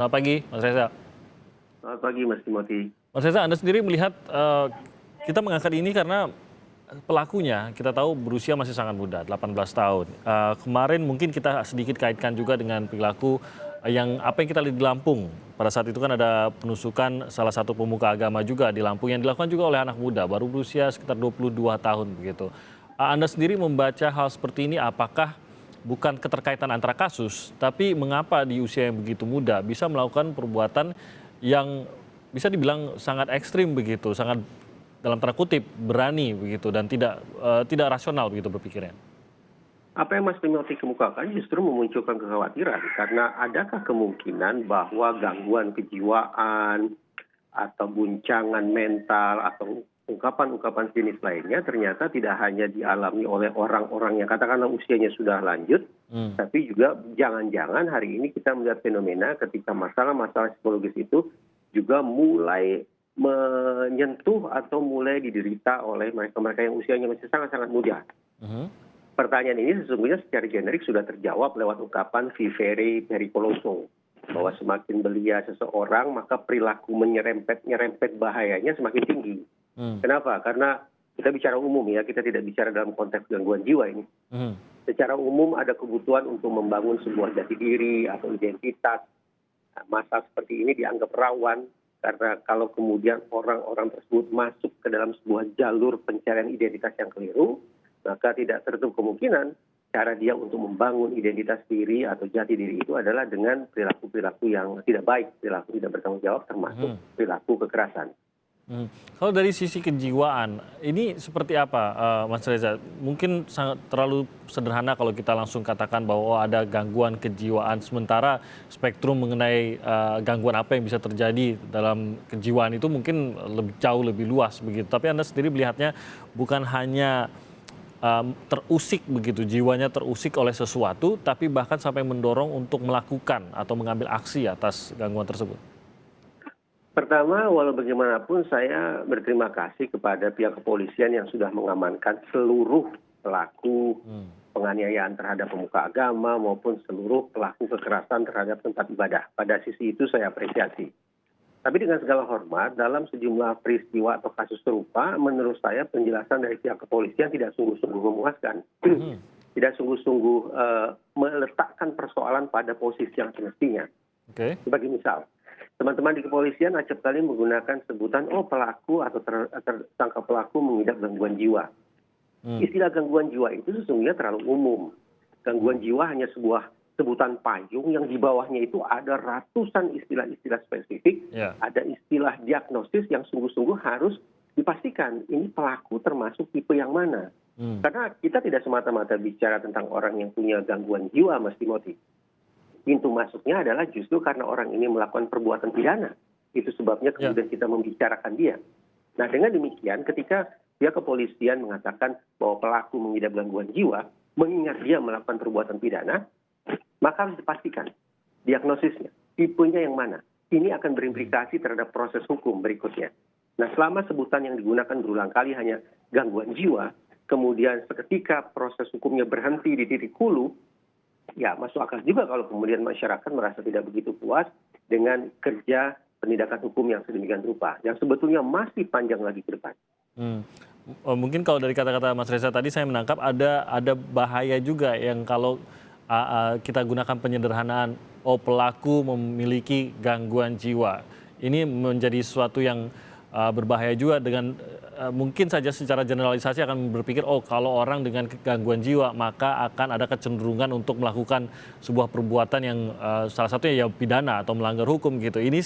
Selamat pagi, Mas Reza. Selamat pagi Mas Timothy. Mas Reza, Anda sendiri melihat kita mengangkat ini karena pelakunya kita tahu berusia masih sangat muda, 18 tahun. Kemarin mungkin kita sedikit kaitkan juga dengan perilaku apa yang kita lihat di Lampung. Pada saat itu kan ada penusukan salah satu pemuka agama juga di Lampung yang dilakukan juga oleh anak muda, baru berusia sekitar 22 tahun begitu. Anda sendiri membaca hal seperti ini, apakah bukan keterkaitan antara kasus, tapi mengapa di usia yang begitu muda bisa melakukan perbuatan yang bisa dibilang sangat ekstrim begitu, sangat dalam tanda kutip berani begitu dan tidak rasional begitu berpikirnya. Apa yang Mas Timothy kemukakan justru memunculkan kekhawatiran karena adakah kemungkinan bahwa gangguan kejiwaan atau guncangan mental atau ungkapan-ungkapan jenis lainnya ternyata tidak hanya dialami oleh orang-orang yang katakanlah usianya sudah lanjut, tapi juga jangan-jangan hari ini kita melihat fenomena ketika masalah-masalah psikologis itu juga mulai menyentuh atau mulai diderita oleh mereka-mereka yang usianya masih sangat-sangat muda. Pertanyaan ini sesungguhnya secara generik sudah terjawab lewat ungkapan vivere pericoloso, bahwa semakin belia seseorang maka perilaku menyerempet bahayanya semakin tinggi. Kenapa? Karena kita bicara umum ya, kita tidak bicara dalam konteks gangguan jiwa ini. Secara umum ada kebutuhan untuk membangun sebuah jati diri atau identitas. Nah, masa seperti ini dianggap rawan karena kalau kemudian orang-orang tersebut masuk ke dalam sebuah jalur pencarian identitas yang keliru, maka tidak tertutup kemungkinan cara dia untuk membangun identitas diri atau jati diri itu adalah dengan perilaku-perilaku yang tidak baik, perilaku tidak bertanggung jawab termasuk perilaku kekerasan. Kalau dari sisi kejiwaan, ini seperti apa, Mas Reza? Mungkin sangat terlalu sederhana kalau kita langsung katakan bahwa ada gangguan kejiwaan, sementara spektrum mengenai gangguan apa yang bisa terjadi dalam kejiwaan itu mungkin jauh lebih luas begitu. Tapi Anda sendiri melihatnya bukan hanya terusik begitu, jiwanya terusik oleh sesuatu, tapi bahkan sampai mendorong untuk melakukan atau mengambil aksi atas gangguan tersebut. Pertama, walau bagaimanapun saya berterima kasih kepada pihak kepolisian yang sudah mengamankan seluruh pelaku penganiayaan terhadap pemuka agama maupun seluruh pelaku kekerasan terhadap tempat ibadah. Pada sisi itu saya apresiasi. Tapi dengan segala hormat, dalam sejumlah peristiwa atau kasus serupa, menurut saya penjelasan dari pihak kepolisian tidak sungguh-sungguh memuaskan. Tidak sungguh-sungguh meletakkan persoalan pada posisi yang semestinya. Sebagai misal, teman-teman di kepolisian acap kali menggunakan sebutan pelaku atau tersangka pelaku mengidap gangguan jiwa. Istilah gangguan jiwa itu sesungguhnya terlalu umum. Gangguan jiwa hanya sebuah sebutan payung yang di bawahnya itu ada ratusan istilah-istilah spesifik, ada istilah diagnosis yang sungguh-sungguh harus dipastikan ini pelaku termasuk tipe yang mana. Karena kita tidak semata-mata bicara tentang orang yang punya gangguan jiwa, Mas Timothy. Pintu masuknya adalah justru karena orang ini melakukan perbuatan pidana. Itu sebabnya kemudian kita membicarakan dia. Nah, dengan demikian ketika pihak kepolisian mengatakan bahwa pelaku mengidap gangguan jiwa, mengingat dia melakukan perbuatan pidana, maka harus dipastikan diagnosisnya, tipenya yang mana. Ini akan berimplikasi terhadap proses hukum berikutnya. Nah, selama sebutan yang digunakan berulang kali hanya gangguan jiwa, kemudian seketika proses hukumnya berhenti di titik hulu, ya masuk akal juga kalau kemudian masyarakat merasa tidak begitu puas dengan kerja penindakan hukum yang sedemikian rupa, yang sebetulnya masih panjang lagi ke depan. Mungkin kalau dari kata-kata Mas Reza tadi saya menangkap ada bahaya juga yang kalau kita gunakan penyederhanaan, pelaku memiliki gangguan jiwa. Ini menjadi sesuatu yang berbahaya juga dengan mungkin saja secara generalisasi akan berpikir, kalau orang dengan gangguan jiwa maka akan ada kecenderungan untuk melakukan sebuah perbuatan yang salah satunya ya pidana atau melanggar hukum gitu. Ini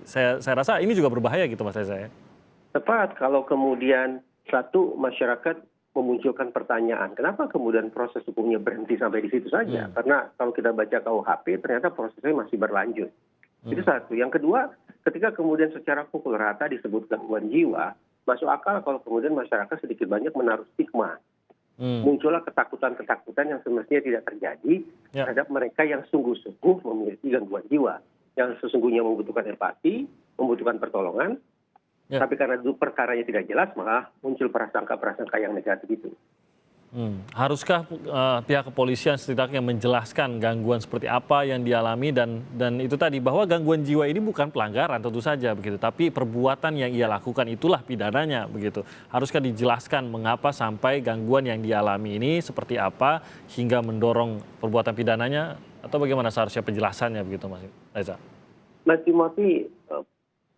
saya rasa ini juga berbahaya gitu Mas Reza ya. Tepat, kalau kemudian satu masyarakat memunculkan pertanyaan, kenapa kemudian proses hukumnya berhenti sampai di situ saja? Karena kalau kita baca KUHP, ternyata prosesnya masih berlanjut. Itu satu. Yang kedua, ketika kemudian secara pukul rata disebut gangguan jiwa, masuk akal kalau kemudian masyarakat sedikit banyak menaruh stigma. Muncullah ketakutan-ketakutan yang semestinya tidak terjadi terhadap mereka yang sungguh-sungguh memiliki gangguan jiwa, yang sesungguhnya membutuhkan empati, membutuhkan pertolongan, tapi karena perkaranya tidak jelas, maka muncul prasangka-prasangka yang negatif itu. Haruskah pihak kepolisian setidaknya menjelaskan gangguan seperti apa yang dialami dan itu tadi bahwa gangguan jiwa ini bukan pelanggaran tentu saja begitu, tapi perbuatan yang ia lakukan itulah pidananya begitu. Haruskah dijelaskan mengapa sampai gangguan yang dialami ini seperti apa hingga mendorong perbuatan pidananya atau bagaimana seharusnya penjelasannya begitu Mas Reza? Mas Timothy,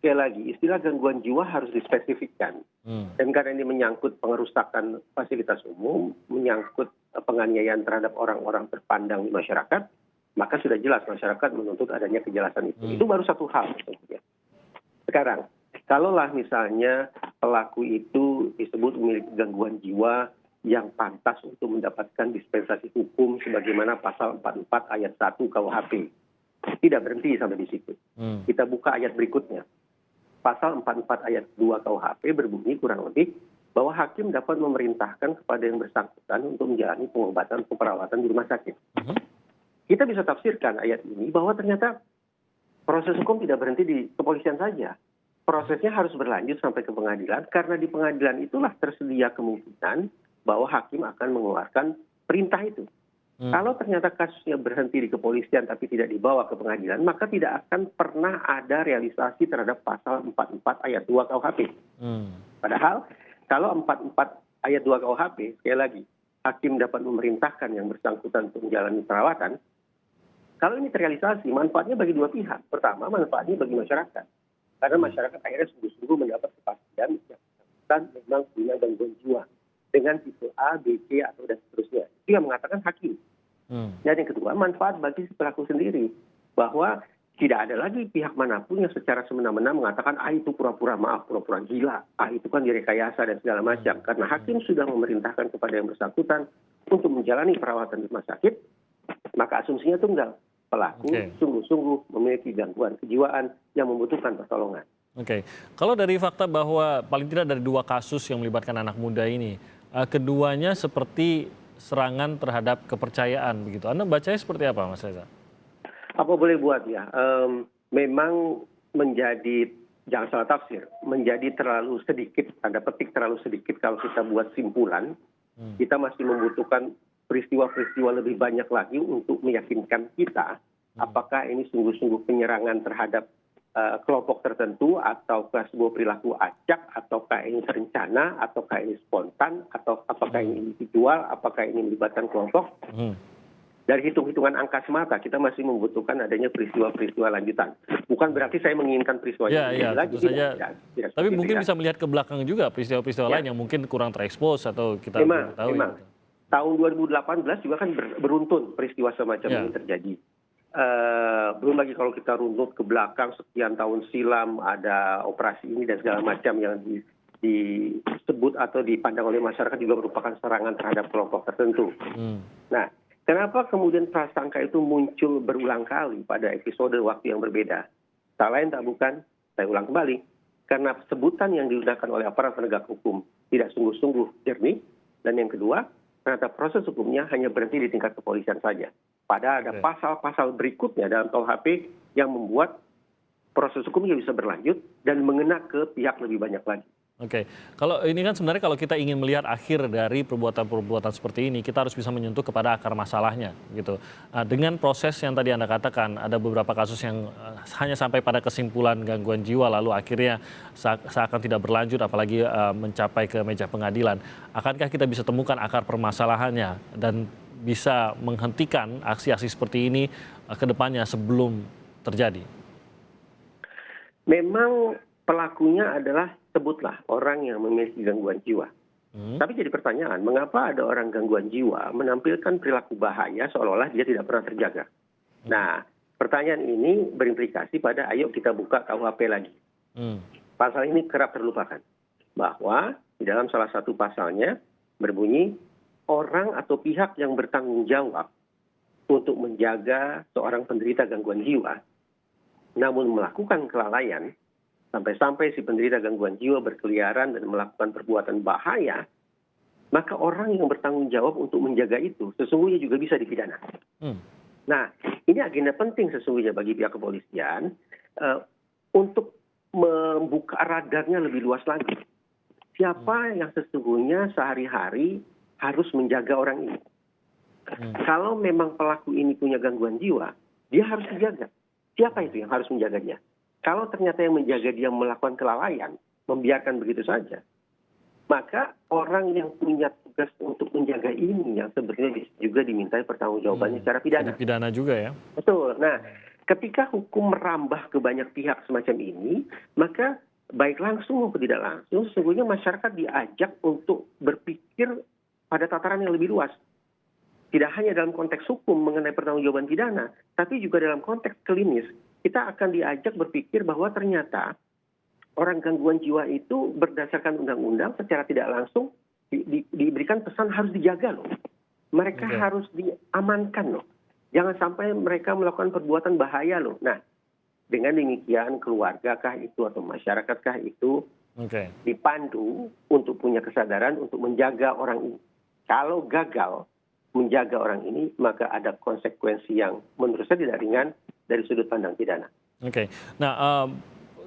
sekali lagi, istilah gangguan jiwa harus dispesifikkan. Dan karena ini menyangkut pengerusakan fasilitas umum, menyangkut penganiayaan terhadap orang-orang terpandang di masyarakat, maka sudah jelas masyarakat menuntut adanya kejelasan itu. Itu baru satu hal. Sekarang, kalaulah misalnya pelaku itu disebut memiliki gangguan jiwa yang pantas untuk mendapatkan dispensasi hukum sebagaimana pasal 44 ayat 1 KUHP. Tidak berhenti sampai di situ. Kita buka ayat berikutnya. Pasal 44 ayat 2 KUHP berbunyi kurang lebih bahwa hakim dapat memerintahkan kepada yang bersangkutan untuk menjalani pengobatan atau perawatan di rumah sakit. Kita bisa tafsirkan ayat ini bahwa ternyata proses hukum tidak berhenti di kepolisian saja. Prosesnya harus berlanjut sampai ke pengadilan karena di pengadilan itulah tersedia kemungkinan bahwa hakim akan mengeluarkan perintah itu. Kalau ternyata kasusnya berhenti di kepolisian tapi tidak dibawa ke pengadilan, maka tidak akan pernah ada realisasi terhadap pasal 44 ayat 2 KUHP. Padahal kalau 44 ayat 2 KUHP, sekali lagi, hakim dapat memerintahkan yang bersangkutan untuk menjalani perawatan. Kalau ini terrealisasi, manfaatnya bagi dua pihak. Pertama, manfaatnya bagi masyarakat. Karena masyarakat akhirnya sungguh-sungguh mendapat kepastian yang bersangkutan memang punya gangguan jiwa dengan tipe A, B, C, atau dan seterusnya. Itu yang mengatakan hakim. Dan yang kedua, manfaat bagi si pelaku sendiri. Bahwa tidak ada lagi pihak manapun yang secara semena-mena mengatakan, itu pura-pura maaf, pura-pura gila. Itu kan direkayasa dan segala macam. Karena hakim sudah memerintahkan kepada yang bersangkutan untuk menjalani perawatan di rumah sakit, maka asumsinya tunggal. Pelaku sungguh-sungguh memiliki gangguan kejiwaan yang membutuhkan pertolongan. Oke, kalau dari fakta bahwa paling tidak dari dua kasus yang melibatkan anak muda ini, keduanya seperti serangan terhadap kepercayaan begitu. Anda bacanya seperti apa, Mas Reza? Apa boleh buat ya? Memang menjadi, jangan salah tafsir, menjadi terlalu sedikit, tanda petik terlalu sedikit kalau kita buat simpulan. Kita masih membutuhkan peristiwa-peristiwa lebih banyak lagi untuk meyakinkan kita apakah ini sungguh-sungguh penyerangan terhadap kelompok tertentu, ataukah sebuah perilaku acak, ataukah ini terencana, ataukah ini spontan, atau apakah ini individual, apakah ini melibatkan kelompok. Dari hitung-hitungan angka semata, kita masih membutuhkan adanya peristiwa-peristiwa lanjutan. Bukan berarti saya menginginkan peristiwa Ya, lagi. tentu saja. Tapi mungkin bisa melihat ke belakang juga peristiwa-peristiwa lain yang mungkin kurang terekspos atau kita belum tahu. Memang. Tahun 2018 juga kan beruntun peristiwa semacam ini terjadi. Belum lagi kalau kita runtut ke belakang sekian tahun silam ada operasi ini dan segala macam yang disebut atau dipandang oleh masyarakat juga merupakan serangan terhadap kelompok tertentu. Nah, kenapa kemudian prasangka itu muncul berulang kali pada episode waktu yang berbeda? Tak lain tak bukan, saya ulang kembali, karena sebutan yang digunakan oleh aparat penegak hukum tidak sungguh-sungguh jernih, dan yang kedua, ternyata proses hukumnya hanya berhenti di tingkat kepolisian saja. Padahal ada pasal-pasal berikutnya dalam KUHP yang membuat proses hukumnya bisa berlanjut dan mengena ke pihak lebih banyak lagi. Oke, kalau ini kan sebenarnya kalau kita ingin melihat akhir dari perbuatan-perbuatan seperti ini, kita harus bisa menyentuh kepada akar masalahnya, gitu. Dengan proses yang tadi Anda katakan, ada beberapa kasus yang hanya sampai pada kesimpulan gangguan jiwa, lalu akhirnya seakan tidak berlanjut, apalagi mencapai ke meja pengadilan. Akankah kita bisa temukan akar permasalahannya dan bisa menghentikan aksi-aksi seperti ini ke depannya sebelum terjadi? Memang pelakunya adalah, sebutlah, orang yang memiliki gangguan jiwa. Tapi jadi pertanyaan, mengapa ada orang gangguan jiwa menampilkan perilaku bahaya seolah-olah dia tidak pernah terjaga? Nah, pertanyaan ini berimplikasi pada ayo kita buka KUHP lagi. Pasal ini kerap terlupakan. Bahwa di dalam salah satu pasalnya berbunyi, orang atau pihak yang bertanggung jawab untuk menjaga seorang penderita gangguan jiwa, namun melakukan kelalaian, sampai-sampai si penderita gangguan jiwa berkeliaran dan melakukan perbuatan bahaya, maka orang yang bertanggung jawab untuk menjaga itu sesungguhnya juga bisa dipidana. Nah, ini agenda penting sesungguhnya bagi pihak kepolisian untuk membuka radarnya lebih luas lagi. Siapa yang sesungguhnya sehari-hari harus menjaga orang ini. Kalau memang pelaku ini punya gangguan jiwa, dia harus dijaga. Siapa itu yang harus menjaganya? Kalau ternyata yang menjaga dia melakukan kelalaian, membiarkan begitu saja, maka orang yang punya tugas untuk menjaga ini yang sebenarnya juga dimintai pertanggungjawabannya secara pidana. Pidana juga ya. Betul. Nah, ketika hukum merambah ke banyak pihak semacam ini, maka baik langsung maupun tidak langsung, sesungguhnya masyarakat diajak untuk berpikir pada tataran yang lebih luas. Tidak hanya dalam konteks hukum mengenai pertanggungjawaban pidana, tapi juga dalam konteks klinis. Kita akan diajak berpikir bahwa ternyata orang gangguan jiwa itu berdasarkan undang-undang secara tidak langsung diberikan pesan harus dijaga loh. Mereka harus diamankan loh. Jangan sampai mereka melakukan perbuatan bahaya loh. Nah, dengan demikian keluargakah itu atau masyarakatkah itu dipandu untuk punya kesadaran untuk menjaga orang ini. Kalau gagal menjaga orang ini, maka ada konsekuensi yang menurut saya tidak ringan dari sudut pandang pidana. Nah,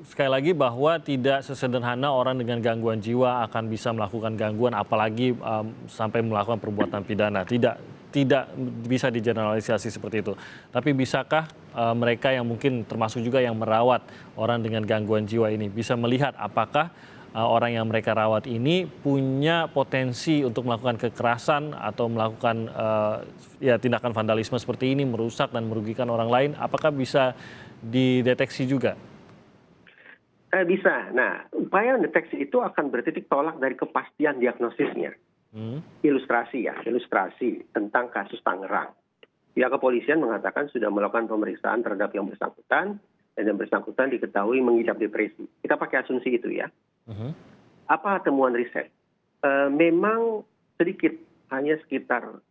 sekali lagi bahwa tidak sesederhana orang dengan gangguan jiwa akan bisa melakukan gangguan, apalagi sampai melakukan perbuatan pidana. Tidak bisa digeneralisasi seperti itu. Tapi bisakah mereka yang mungkin termasuk juga yang merawat orang dengan gangguan jiwa ini bisa melihat apakah orang yang mereka rawat ini punya potensi untuk melakukan kekerasan atau melakukan tindakan vandalisme seperti ini, merusak dan merugikan orang lain? Apakah bisa dideteksi juga? Bisa. Nah, upaya deteksi itu akan bertitik tolak dari kepastian diagnosisnya. Ilustrasi tentang kasus Tangerang. Pihak kepolisian mengatakan sudah melakukan pemeriksaan terhadap yang bersangkutan, dan yang bersangkutan diketahui mengidap depresi. Kita pakai asumsi itu ya. Apa temuan riset? Memang sedikit, hanya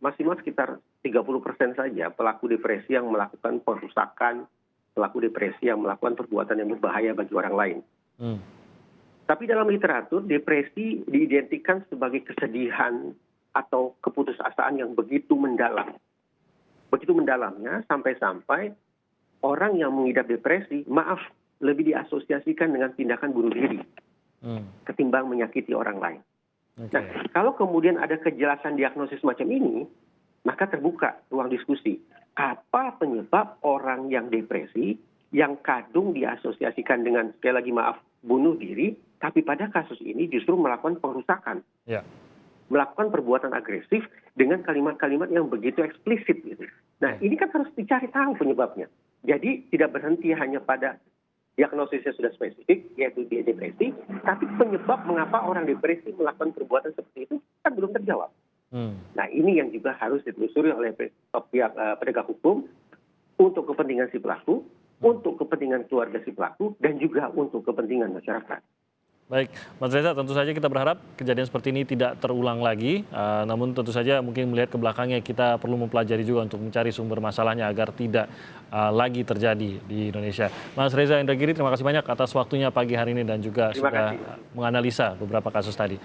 maksimal sekitar 30% saja pelaku depresi yang melakukan perusakan, pelaku depresi yang melakukan perbuatan yang berbahaya bagi orang lain. Tapi dalam literatur, depresi diidentikan sebagai kesedihan atau keputusasaan yang begitu mendalam. Begitu mendalamnya sampai-sampai orang yang mengidap depresi, lebih diasosiasikan dengan tindakan bunuh diri ketimbang menyakiti orang lain. Nah, kalau kemudian ada kejelasan diagnosis macam ini, maka terbuka ruang diskusi. Apa penyebab orang yang depresi yang kadung diasosiasikan dengan, sekali lagi bunuh diri, tapi pada kasus ini justru melakukan perusakan. Melakukan perbuatan agresif dengan kalimat-kalimat yang begitu eksplisit gitu. Nah, ini kan harus dicari tahu penyebabnya. Jadi tidak berhenti hanya pada diagnosisnya sudah spesifik, yaitu dia depresi, tapi penyebab mengapa orang depresi melakukan perbuatan seperti itu kan belum terjawab. Nah, ini yang juga harus ditelusuri oleh pihak penegak hukum untuk kepentingan si pelaku, untuk kepentingan keluarga si pelaku, dan juga untuk kepentingan masyarakat. Baik, Mas Reza, tentu saja kita berharap kejadian seperti ini tidak terulang lagi. Namun tentu saja mungkin melihat ke belakangnya kita perlu mempelajari juga untuk mencari sumber masalahnya agar tidak lagi terjadi di Indonesia. Mas Reza Indragiri, terima kasih banyak atas waktunya pagi hari ini dan juga sudah menganalisa beberapa kasus tadi.